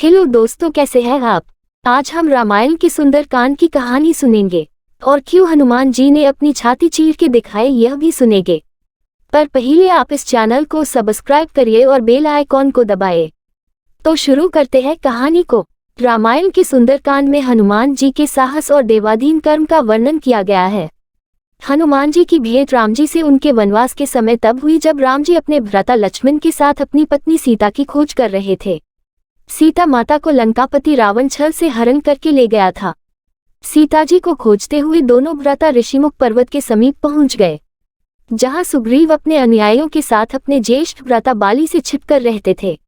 Hello दोस्तों, कैसे हैं आप। आज हम रामायण के सुंदरकांड की कहानी सुनेंगे और क्यों हनुमान जी ने अपनी छाती चीर के दिखाए यह भी सुनेंगे। पर पहले आप इस चैनल को सब्सक्राइब करिए और बेल आइकॉन को दबाइए। तो शुरू करते हैं कहानी को। रामायण के सुंदरकांड में हनुमान जी के साहस और देवाधीन कर्म का वर्णन किया गया है। हनुमान जी की भेंट राम जी से उनके वनवास के समय तब हुई जब राम जी अपने भ्राता लक्ष्मण के साथ अपनी पत्नी सीता की खोज कर रहे थे। सीता माता को लंकापति रावण छल से हरण करके ले गया था। सीता जी को खोजते हुए दोनों भ्राता ऋषिमुख पर्वत के समीप पहुंच गए, जहां सुग्रीव अपने अनुयायियों के साथ अपने ज्येष्ठ भ्राता बाली से छिपकर रहते थे।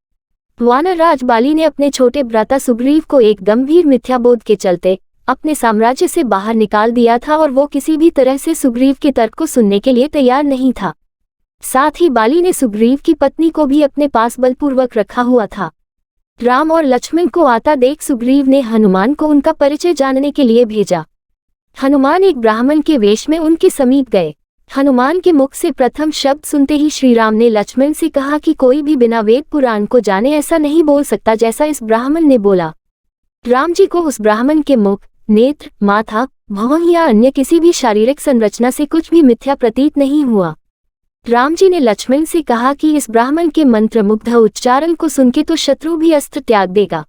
वानर राज बाली ने अपने छोटे भ्राता सुग्रीव को एक गंभीर मिथ्याबोध के चलते अपने साम्राज्य से बाहर निकाल दिया था और वो किसी भी तरह से सुग्रीव के तर्क को सुनने के लिए तैयार नहीं था। साथ ही बाली ने सुग्रीव की पत्नी को भी अपने पास बलपूर्वक रखा हुआ था। राम और लक्ष्मण को आता देख सुग्रीव ने हनुमान को उनका परिचय जानने के लिए भेजा। हनुमान एक ब्राह्मण के वेश में उनके समीप गए। हनुमान के मुख से प्रथम शब्द सुनते ही श्री राम ने लक्ष्मण से कहा कि कोई भी बिना वेद पुराण को जाने ऐसा नहीं बोल सकता जैसा इस ब्राह्मण ने बोला। राम जी को उस ब्राह्मण के मुख, नेत्र, माथा, भौं या अन्य किसी भी शारीरिक संरचना से कुछ भी मिथ्या प्रतीत नहीं हुआ। राम जी ने लक्ष्मण से कहा कि इस ब्राह्मण के मंत्रमुग्ध उच्चारण को सुनके तो शत्रु भी अस्त्र त्याग देगा।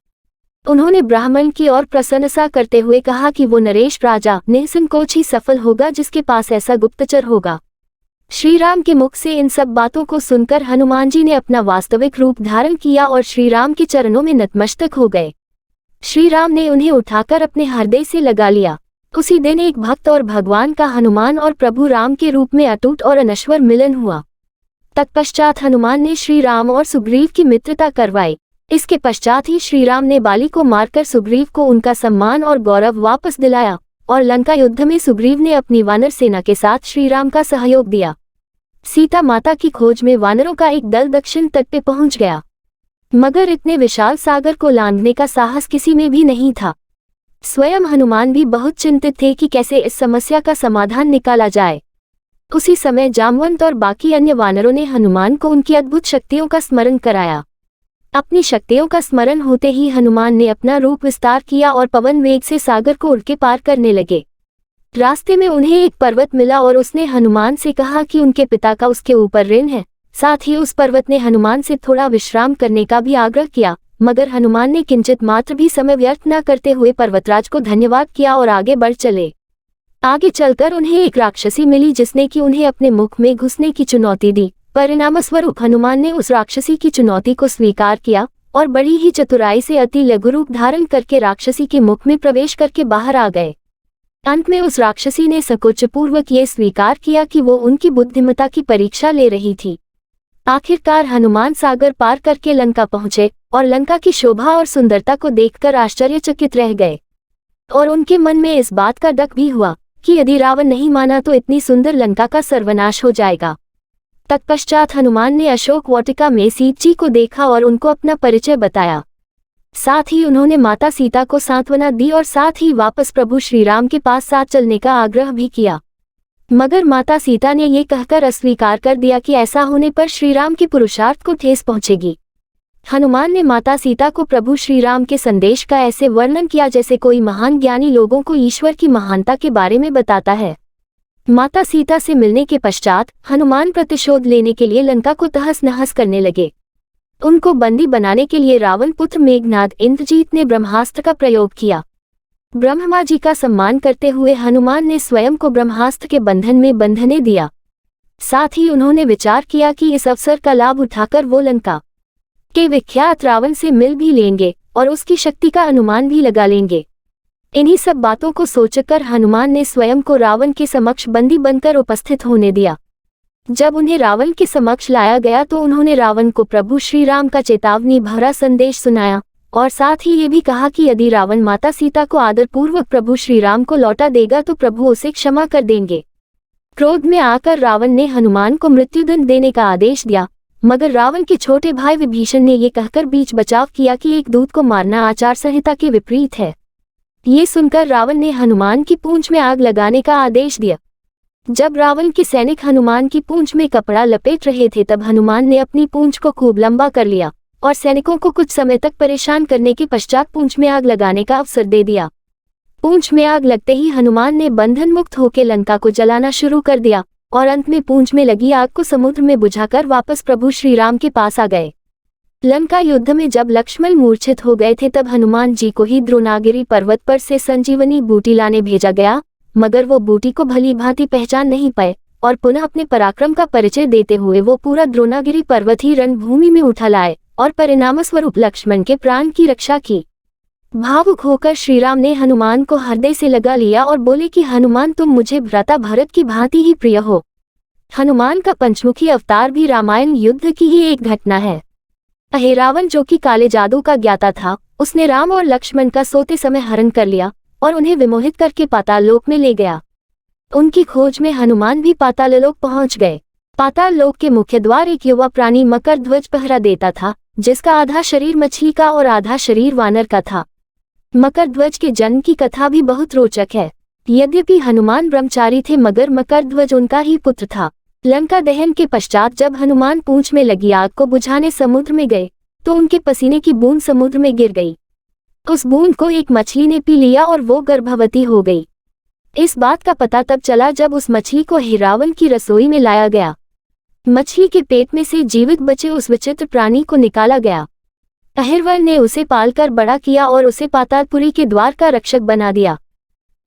उन्होंने ब्राह्मण की ओर प्रशंसा करते हुए कहा कि वो नरेश राजा निसंकोच ही सफल होगा जिसके पास ऐसा गुप्तचर होगा। श्री राम के मुख से इन सब बातों को सुनकर हनुमान जी ने अपना वास्तविक रूप धारण किया और श्री राम के चरणों में नतमस्तक हो गए। श्री राम ने उन्हें उठाकर अपने हृदय से लगा लिया। उसी दिन एक भक्त और भगवान का हनुमान और प्रभु राम के रूप में अटूट और अनश्वर मिलन हुआ। तत्पश्चात हनुमान ने श्री राम और सुग्रीव की मित्रता करवाई। इसके पश्चात ही श्री राम ने बाली को मारकर सुग्रीव को उनका सम्मान और गौरव वापस दिलाया और लंका युद्ध में सुग्रीव ने अपनी वानर सेना के साथ श्री राम का सहयोग दिया। सीता माता की खोज में वानरों का एक दल दक्षिण तट पे पहुंच गया, मगर इतने विशाल सागर को लांघने का साहस किसी में भी नहीं था। स्वयं हनुमान भी बहुत चिंतित थे कि कैसे इस समस्या का समाधान निकाला जाए। उसी समय जामवंत और बाकी अन्य वानरों ने हनुमान को उनकी अद्भुत शक्तियों का स्मरण कराया। अपनी शक्तियों का स्मरण होते ही हनुमान ने अपना रूप विस्तार किया और पवन वेग से सागर को उड़ के पार करने लगे। रास्ते में उन्हें एक पर्वत मिला और उसने हनुमान से कहा कि उनके पिता का उसके ऊपर ऋण है। साथ ही उस पर्वत ने हनुमान से थोड़ा विश्राम करने का भी आग्रह किया, मगर हनुमान ने किंचित मात्र भी समय व्यर्थ न करते हुए पर्वतराज को धन्यवाद किया और आगे बढ़ चले। आगे चलकर उन्हें एक राक्षसी मिली जिसने कि उन्हें अपने मुख में घुसने की चुनौती दी। परिणामस्वरूप हनुमान ने उस राक्षसी की चुनौती को स्वीकार किया और बड़ी ही चतुराई से अति लघु रूप धारण करके राक्षसी के मुख में प्रवेश करके बाहर आ गए। अंत में उस राक्षसी ने संकोचपूर्वक ये स्वीकार किया कि वो उनकी बुद्धिमत्ता की परीक्षा ले रही थी। आखिरकार हनुमान सागर पार करके लंका पहुंचे और लंका की शोभा और सुंदरता को देखकर आश्चर्यचकित रह गए और उनके मन में इस बात का डर भी हुआ कि यदि रावण नहीं माना तो इतनी सुंदर लंका का सर्वनाश हो जाएगा। तत्पश्चात हनुमान ने अशोक वाटिका में सीता जी को देखा और उनको अपना परिचय बताया। साथ ही उन्होंने माता सीता को सांत्वना दी और साथ ही वापस प्रभु श्री राम के पास साथ चलने का आग्रह भी किया, मगर माता सीता ने ये कहकर अस्वीकार कर दिया कि ऐसा होने पर श्री राम के पुरुषार्थ को ठेस पहुंचेगी। हनुमान ने माता सीता को प्रभु श्री राम के संदेश का ऐसे वर्णन किया जैसे कोई महान ज्ञानी लोगों को ईश्वर की महानता के बारे में बताता है। माता सीता से मिलने के पश्चात हनुमान प्रतिशोध लेने के लिए लंका को तहस नहस करने लगे। उनको बंदी बनाने के लिए रावण पुत्र मेघनाद इंद्रजीत ने ब्रह्मास्त्र का प्रयोग किया। ब्रह्मा जी का सम्मान करते हुए हनुमान ने स्वयं को ब्रह्मास्त्र के बंधन में बंधने दिया। साथ ही उन्होंने विचार किया कि इस अवसर का लाभ उठाकर वो लंका के विख्यात रावण से मिल भी लेंगे और उसकी शक्ति का अनुमान भी लगा लेंगे। इन्हीं सब बातों को सोचकर हनुमान ने स्वयं को रावण के समक्ष बंदी बनकर उपस्थित होने दिया। जब उन्हें रावण के समक्ष लाया गया तो उन्होंने रावण को प्रभु श्री राम का चेतावनी भरा संदेश सुनाया और साथ ही ये भी कहा कि यदि रावण माता सीता को आदरपूर्वक प्रभु श्री राम को लौटा देगा तो प्रभु उसे क्षमा कर देंगे। क्रोध में आकर रावण ने हनुमान को मृत्युदंड देने का आदेश दिया, मगर रावण के छोटे भाई विभीषण ने ये कहकर बीच बचाव किया कि एक दूत को मारना आचार संहिता के विपरीत है। ये सुनकर रावण ने हनुमान की पूंछ में आग लगाने का आदेश दिया। जब रावण के सैनिक हनुमान की पूंछ में कपड़ा लपेट रहे थे तब हनुमान ने अपनी पूंछ को खूब लंबा कर लिया और सैनिकों को कुछ समय तक परेशान करने के पश्चात पूंछ में आग लगाने का अवसर दे दिया। पूंछ में आग लगते ही हनुमान ने बंधन मुक्त होकर लंका को जलाना शुरू कर दिया और अंत में पूंछ में लगी आग को समुद्र में बुझाकर वापस प्रभु श्री राम के पास आ गए। लंका युद्ध में जब लक्ष्मण मूर्छित हो गए थे तब हनुमान जी को ही द्रोणागिरी पर्वत पर से संजीवनी बूटी लाने भेजा गया, मगर वो बूटी को भली भांति पहचान नहीं पाए और पुनः अपने पराक्रम का परिचय देते हुए वो पूरा द्रोणागिरी पर्वत ही रणभूमि में उठा लाए और परिणामस्वरूप लक्ष्मण के प्राण की रक्षा की। भावुक होकर श्रीराम ने हनुमान को हृदय से लगा लिया और बोले कि हनुमान, तुम मुझे भ्राता भरत की भांति ही प्रिय हो। हनुमान का पंचमुखी अवतार भी रामायण युद्ध की ही एक घटना है। अहिरावण जो कि काले जादू का ज्ञाता था, उसने राम और लक्ष्मण का सोते समय हरण कर लिया और उन्हें विमोहित करके पाताल लोक में ले गया। उनकी खोज में हनुमान भी पाताल लोक पहुंच गए। पाताल लोक के मुख्य द्वार एक युवा प्राणी मकर ध्वज पहरा देता था, जिसका आधा शरीर मछली का और आधा शरीर वानर का था। मकर ध्वज के जन्म की कथा भी बहुत रोचक है। यद्यपि हनुमान ब्रह्मचारी थे मगर मकर ध्वज उनका ही पुत्र था। लंका दहन के पश्चात जब हनुमान पूंछ में लगी आग को बुझाने समुद्र में गए तो उनके पसीने की बूंद समुद्र में गिर गई। उस बूंद को एक मछली ने पी लिया और वो गर्भवती हो गई। इस बात का पता तब चला जब उस मछली को अहिरावण की रसोई में लाया गया। मछली के पेट में से जीवित बचे उस विचित्र प्राणी को निकाला गया। अहिरावण ने उसे पालकर बड़ा किया और उसे पातालपुरी के द्वार का रक्षक बना दिया।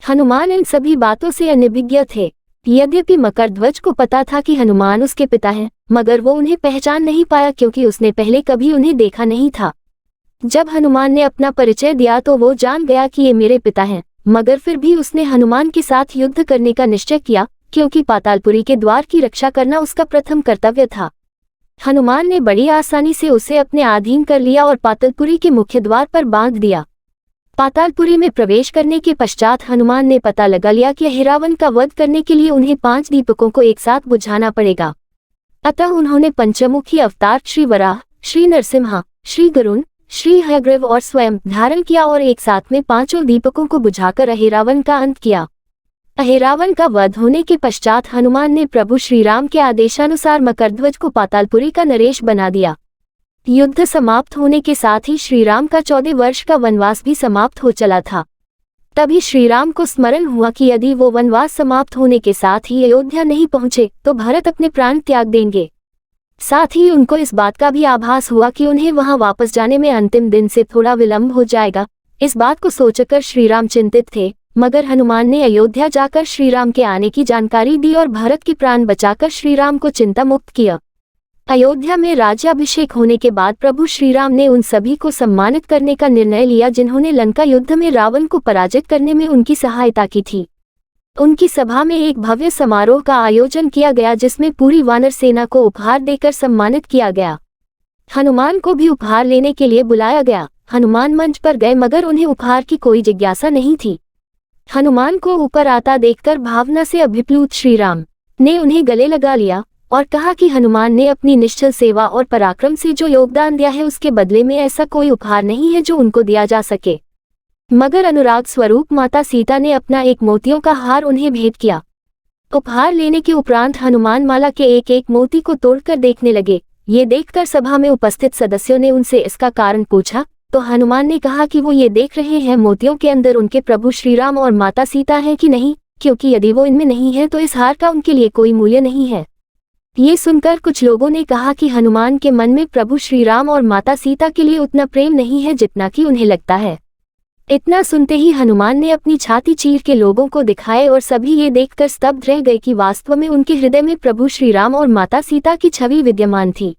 हनुमान इन सभी बातों से अनभिज्ञ थे। यद्यपि मकर ध्वज को पता था कि हनुमान उसके पिता हैं, मगर वो उन्हें पहचान नहीं पाया क्योंकि उसने पहले कभी उन्हें देखा नहीं था। जब हनुमान ने अपना परिचय दिया तो वो जान गया कि ये मेरे पिता हैं, मगर फिर भी उसने हनुमान के साथ युद्ध करने का निश्चय किया क्योंकि पातालपुरी के द्वार की रक्षा करना उसका प्रथम कर्तव्य था। हनुमान ने बड़ी आसानी से उसे अपने अधीन कर लिया और पातालपुरी के मुख्य द्वार पर बांध दिया। पातालपुरी में प्रवेश करने के पश्चात हनुमान ने पता लगा लिया कि अहिरावण का वध करने के लिए उन्हें 5 दीपकों को एक साथ बुझाना पड़ेगा। अतः उन्होंने पंचमुखी अवतार श्री वराह, श्री नरसिम्हा, श्री गरुण, श्री हयग्रीव और स्वयं धारण किया और एक साथ में 5 दीपकों को बुझाकर अहिरावण का अंत किया। अहिरावण का वध होने के पश्चात हनुमान ने प्रभु श्रीराम के आदेशानुसार मकरध्वज को पातालपुरी का नरेश बना दिया। युद्ध समाप्त होने के साथ ही श्रीराम का 14 वर्ष का वनवास भी समाप्त हो चला था। तभी श्रीराम को स्मरण हुआ कि यदि वो वनवास समाप्त होने के साथ ही अयोध्या नहीं पहुंचे तो भरत अपने प्राण त्याग देंगे। साथ ही उनको इस बात का भी आभास हुआ कि उन्हें वहां वापस जाने में अंतिम दिन से थोड़ा विलंब हो जाएगा। इस बात को सोचकर श्रीराम चिंतित थे, मगर हनुमान ने अयोध्या जाकर श्रीराम के आने की जानकारी दी और भरत के प्राण बचाकर श्रीराम को चिंता मुक्त किया। अयोध्या में राज्याभिषेक होने के बाद प्रभु श्रीराम ने उन सभी को सम्मानित करने का निर्णय लिया जिन्होंने लंका युद्ध में रावण को पराजित करने में उनकी सहायता की थी। उनकी सभा में एक भव्य समारोह का आयोजन किया गया जिसमें पूरी वानर सेना को उपहार देकर सम्मानित किया गया। हनुमान को भी उपहार लेने के लिए बुलाया गया। हनुमान मंच पर गए मगर उन्हें उपहार की कोई जिज्ञासा नहीं थी। हनुमान को ऊपर आता देखकर भावना से अभिप्लुत श्रीराम ने उन्हें गले लगा लिया और कहा कि हनुमान ने अपनी निश्चल सेवा और पराक्रम से जो योगदान दिया है उसके बदले में ऐसा कोई उपहार नहीं है जो उनको दिया जा सके। मगर अनुराग स्वरूप माता सीता ने अपना एक मोतियों का हार उन्हें भेंट किया। उपहार लेने के उपरांत हनुमान माला के एक एक मोती को तोड़कर देखने लगे। ये देखकर सभा में उपस्थित सदस्यों ने उनसे इसका कारण पूछा तो हनुमान ने कहा कि वो ये देख रहे हैं मोतियों के अंदर उनके प्रभु श्रीराम और माता सीता हैं कि नहीं, क्योंकि यदि वो इनमें नहीं है तो इस हार का उनके लिए कोई मूल्य नहीं है। ये सुनकर कुछ लोगों ने कहा कि हनुमान के मन में प्रभु श्रीराम और माता सीता के लिए उतना प्रेम नहीं है जितना कि उन्हें लगता है। इतना सुनते ही हनुमान ने अपनी छाती चीर के लोगों को दिखाए और सभी ये देखकर स्तब्ध रह गए कि वास्तव में उनके हृदय में प्रभु श्रीराम और माता सीता की छवि विद्यमान थी।